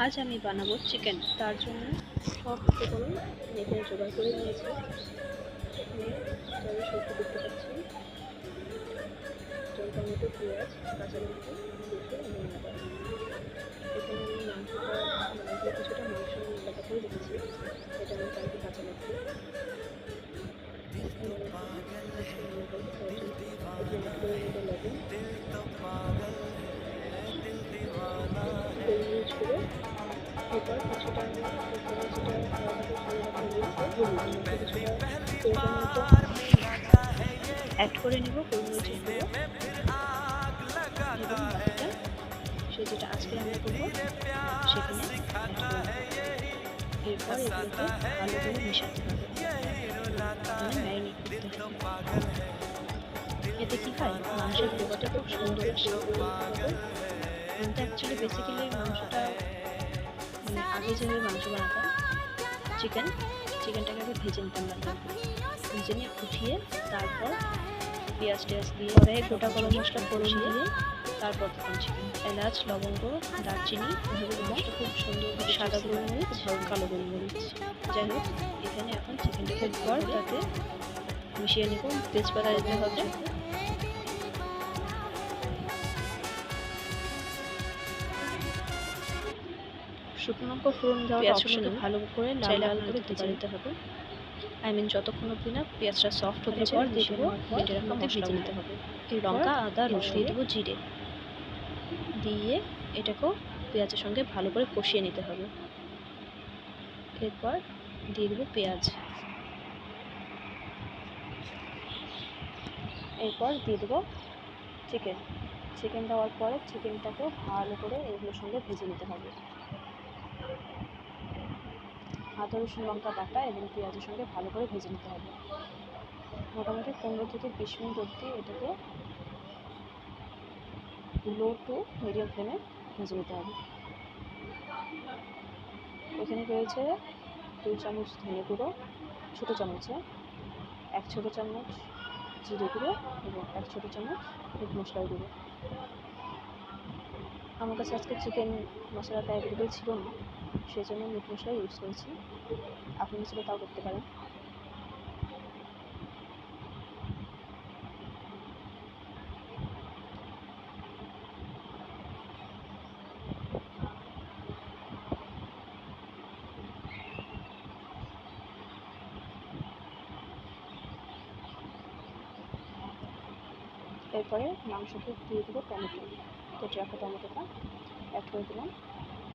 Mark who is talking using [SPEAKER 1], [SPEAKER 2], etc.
[SPEAKER 1] আজ আমি বানাবো চিকেন। তার জন্য সব উপকরণ এখানে জোগাড় করে নিয়েছি। এখানে সবজি দেখতে পাচ্ছি, টমেটো, পেঁয়াজ, কাঁচা লঙ্কা, রসুন এবং আদা। এখানে আমি কিছুটা মাংস আলাদা করে রেখেছি, এটা আমার কালকে কাঁচা লাগবে। লবণ, গোলমরিচ গুঁড়ো, এরপর কিছুটা অ্যাড করে নেব গোলমরিচের গুঁড়ো এবং বাকিটা সে যেটা আজকে রান্না করবো সেখানে অ্যাড করে নেব। এরপর এগুলোকে ভালো করে মেশাতে হবে, ম্যারিনেট করতে হবে। এতে কি হয়, মাংসের ফ্লেভারটা খুব সুন্দর আসে। আমি তো অ্যাকচুয়ালি বেসিক্যালি মাংসটা আগে যেভাবে মাংস বানাতাম চিকেনটাকে আগে ভেজে নিতাম, ভেজে নিয়ে উঠিয়ে তারপর পেঁয়াজ দিয়ে কড়াইয়ে গোটা গরম মশলা কষিয়ে তারপর তখন চিকেন, এলাচ, লবঙ্গ, দারচিনি, মশলা খুব সুন্দর, সাদা গোলমরিচ, কালো গোলমরিচ। যাই হোক, এখানে এখন চিকেনটাকে পর তাতে মিশিয়ে নেব। তেজপাতা দিতে হবে, শুকনো লঙ্কা ফোড়ন দেওয়ার অপশনে ভালো করে লাল লাল করে ভেজে নিতে হবে। যতক্ষণ অবধি না পেঁয়াজটা সফট হতে পর দিয়ে দেবো কেটে রাখা মশলা নিতে হবে। লঙ্কা, আদা, রসুন দিয়ে দেবো, জিরে দিয়ে এটাকেও পেঁয়াজের সঙ্গে ভালো করে কষিয়ে নিতে হবে। এরপর দিয়ে দেবো পেঁয়াজ, এরপর দিয়ে দেবো চিকেন দেওয়ার পরে চিকেনটাকেও ভালো করে এগুলোর সঙ্গে ভেজে নিতে হবে। আদা, রসুন, লঙ্কা বাটা এবং পেঁয়াজের সঙ্গে ভালো করে ভেজে নিতে হবে। মোটামুটি 15 থেকে 20 মিনিট অবধি এটাকে লো টু মিডিয়াম ফ্লেমে ভেজে নিতে হবে। এখানে রয়েছে 2 চামচ ধনে গুঁড়ো, ছোটো চামচে 1 ছোটো চামচ জিরে গুঁড়ো এবং 1 ছোটো চামচ মিট মশলার গুঁড়ো। আমার কাছে আজকে চিকেন মশলাটা অ্যাভেলেবেল ছিল না, সেই জন্য মিট মশলা ইউজ করেছি। আপনি ছিল তাও করতে পারেন। এরপরে মাংসকে দিয়ে দেবো টমেটো, কেটে রাখা টমেটোটা অ্যাড করে দিলাম।